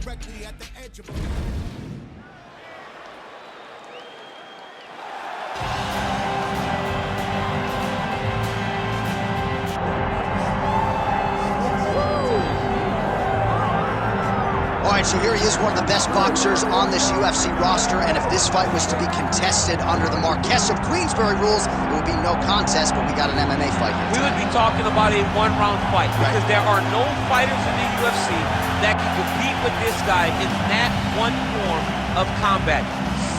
directly at the edge of All right, so here he is, one of the best boxers on this UFC roster, and if this fight was to be contested under the Marquess of Queensberry rules, it would be no contest, but we got an MMA fight here. We would be talking about a one-round fight, because there are no fighters in the UFC that can compete with this guy in that one form of combat.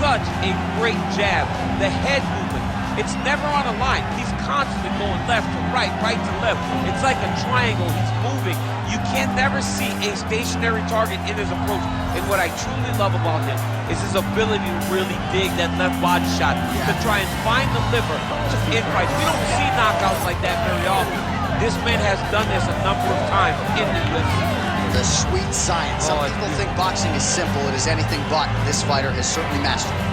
Such a great jab, the head movement. It's never on a line. He's constantly going left to right, right to left. It's like a triangle. He's moving. You can never see a stationary target in his approach. And what I truly love about him is his ability to really dig that left body shot, to try and find the liver in fights. We don't see knockouts like that very often. This man has done this a number of times in the UFC. The sweet science. Some people think boxing is simple. It is anything but. This fighter has certainly mastered it.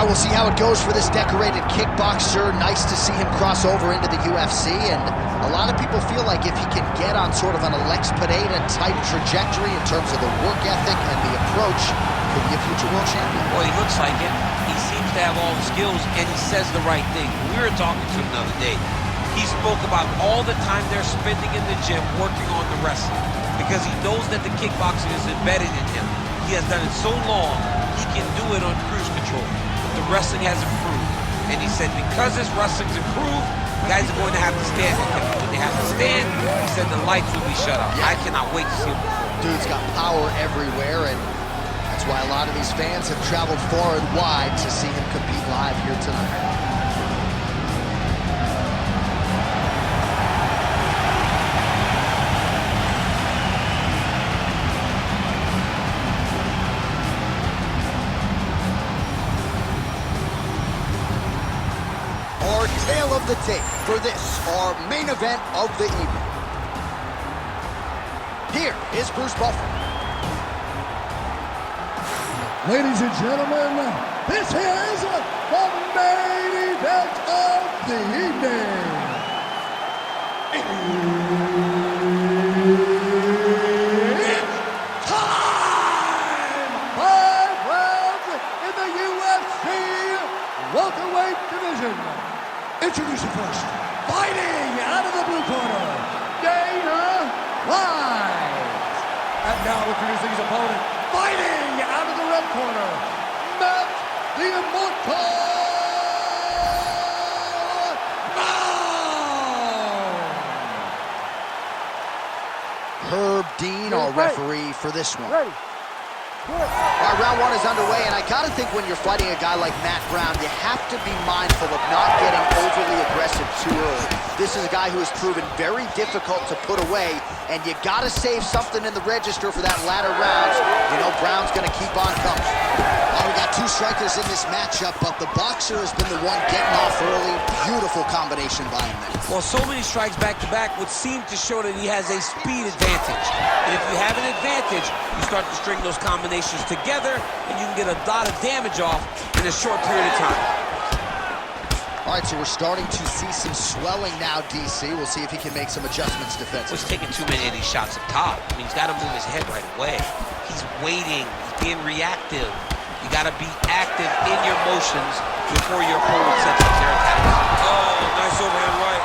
We'll see how it goes for this decorated kickboxer. Nice to see him cross over into the UFC, and a lot of people feel like if he can get on sort of an Alex Pineda-type trajectory in terms of the work ethic and the approach, could be a future world champion. Well, he looks like it. He seems to have all the skills, and he says the right thing. We were talking to him the other day. He spoke about all the time they're spending in the gym working on the wrestling, because he knows that the kickboxing is embedded in him. He has done it so long, he can do it on cruise control. The wrestling has improved, and he said because his wrestling's improved, guys are going to have to stand. And when they have to stand, he said the lights will be shut off. I cannot wait to see him perform. Dude's got power everywhere, and that's why a lot of these fans have traveled far and wide to see him compete live here tonight. Tale of the tape for this, our main event of the evening. Here is Bruce Buffer. Ladies and gentlemen, this is the main event of the evening. It's time! 5 rounds in the UFC welterweight division. Introducing first, fighting out of the blue corner, Dana White. And now introducing his opponent, fighting out of the red corner, Matt the Immortal Brown. Herb Dean, our referee for this one. Ready. All right, round one is underway, and I gotta think when you're fighting a guy like Matt Brown, you have to be mindful of not getting overly aggressive too early. This is a guy who has proven very difficult to put away, and you gotta save something in the register for that latter rounds. You know Brown's gonna keep on coming. Well, we got two strikers in this matchup, but the boxer has been the one getting off early. Beautiful combination by him there. Well, so many strikes back-to-back would seem to show that he has a speed advantage. And if you have an advantage, you start to string those combinations together, and you can get a lot of damage off in a short period of time. All right, so we're starting to see some swelling now, DC. We'll see if he can make some adjustments defensively. He's taking too many of these shots up top. I mean, he's got to move his head right away. He's waiting. He's being reactive. You got to be active in your motions before your opponent sets up their attacks. Oh, nice overhand right.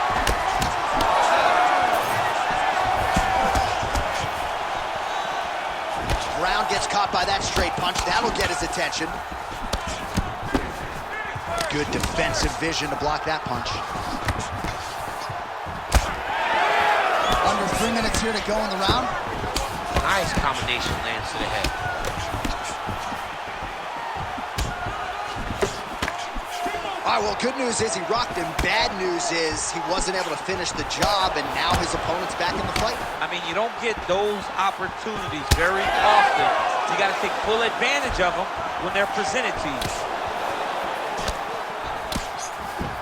Brown gets caught by that straight punch. That'll get his attention. Good defensive vision to block that punch. Under 3 minutes here to go in the round. Nice combination lands to the head. All All right, well, good news is he rocked him. Bad news is he wasn't able to finish the job, and now his opponent's back in the fight. I mean, you don't get those opportunities very often. You got to take full advantage of them when they're presented to you.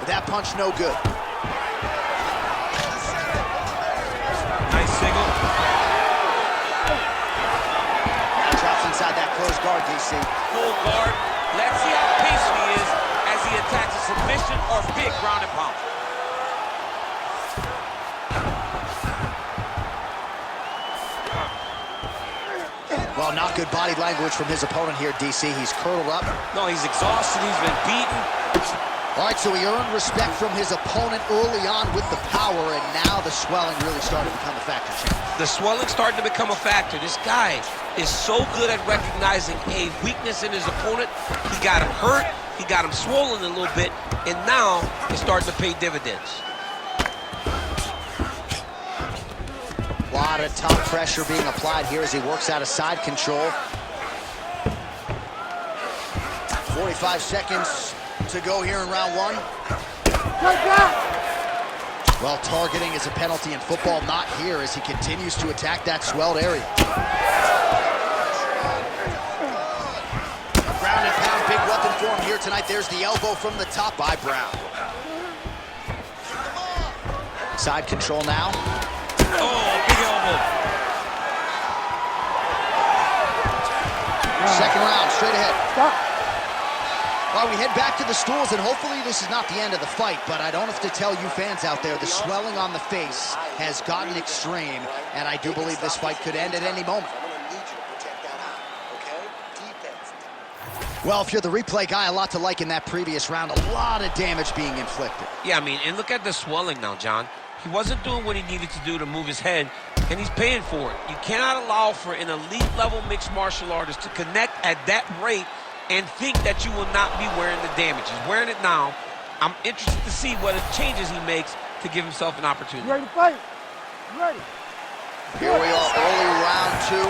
But that punch no good. Nice single. Drops inside that closed guard, DC. Full guard. Let's see how patient he is as he attacks a submission or big ground and pound. Well, not good body language from his opponent here, DC. He's curled up. No, he's exhausted. He's been beaten. All right, so he earned respect from his opponent early on with the power, and now the swelling really started to become a factor, champ. The swelling's starting to become a factor. This guy is so good at recognizing a weakness in his opponent. He got him hurt. He got him swollen a little bit, and now it's starting to pay dividends. A lot of top pressure being applied here as he works out of side control. 45 seconds to go here in round one. Well, targeting is a penalty in football, not here, as he continues to attack that swelled area. Ground and pound, big weapon for him here tonight. There's the elbow from the top by Brown. Side control now. Oh, big elbow. Second round, straight ahead. Stop. Well, we head back to the stools, and hopefully this is not the end of the fight, but I don't have to tell you fans out there, the swelling on the face has gotten extreme, and I do believe this fight could end at any moment. Well, if you're the replay guy, a lot to like in that previous round. A lot of damage being inflicted. Yeah, I mean, and look at the swelling now, John. He wasn't doing what he needed to do to move his head, and he's paying for it. You cannot allow for an elite-level mixed martial artist to connect at that rate and think that you will not be wearing the damage. He's wearing it now. I'm interested to see what changes he makes to give himself an opportunity. You ready to fight? You ready? Here we are, early round two.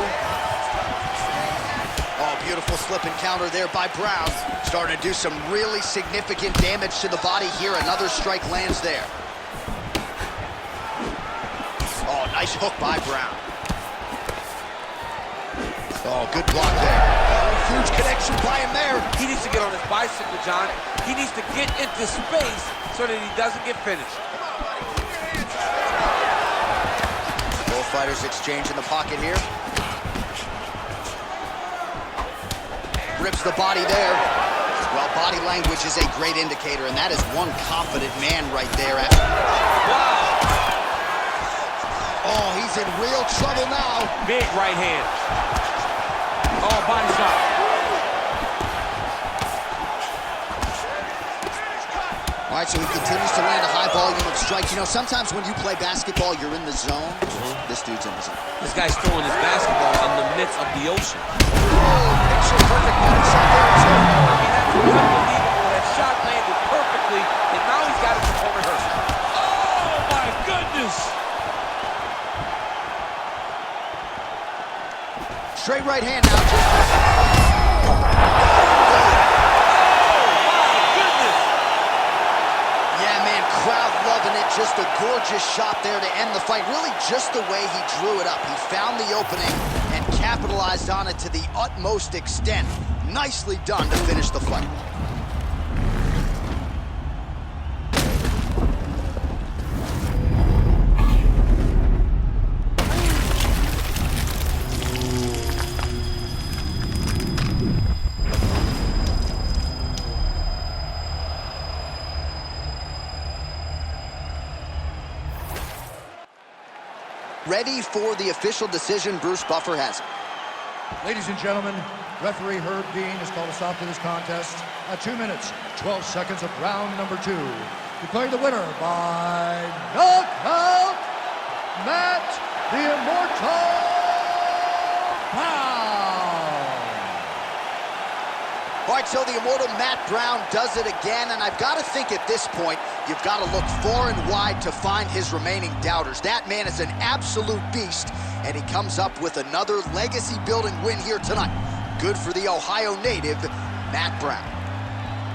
Oh, beautiful slip and counter there by Brown. Starting to do some really significant damage to the body here. Another strike lands there. Oh, nice hook by Brown. Oh, good block there. Oh, huge connection by him there. He needs to get on his bicycle, John. He needs to get into space so that he doesn't get finished. Both fighters exchange in the pocket here. Rips the body there. Well, body language is a great indicator, and that is one confident man right there. Wow. Oh, he's in real trouble now. Big right hand. Oh, body shot. All right, so he continues to land a high volume of strikes. You know, sometimes when you play basketball, you're in the zone. This dude's in the zone. This guy's throwing his basketball in the midst of the ocean. Oh, picture perfect body shot there, too. I mean, that's unbelievable. That shot landed perfectly, and now he's got his opponent hurt. Oh, my goodness. Straight right hand now, Jim. Loving it, just a gorgeous shot there to end the fight. Really just the way he drew it up. He found the opening and capitalized on it to the utmost extent. Nicely done to finish the fight. Ready for the official decision. Bruce Buffer has it. Ladies and gentlemen, referee Herb Dean has called a stop to this contest at 2 minutes, 12 seconds of round number 2. Declaring the winner by knockout, Matt the Immortal Brown. All right, so the immortal Matt Brown does it again, and I've got to think at this point, you've got to look far and wide to find his remaining doubters. That man is an absolute beast, and he comes up with another legacy-building win here tonight. Good for the Ohio native, Matt Brown.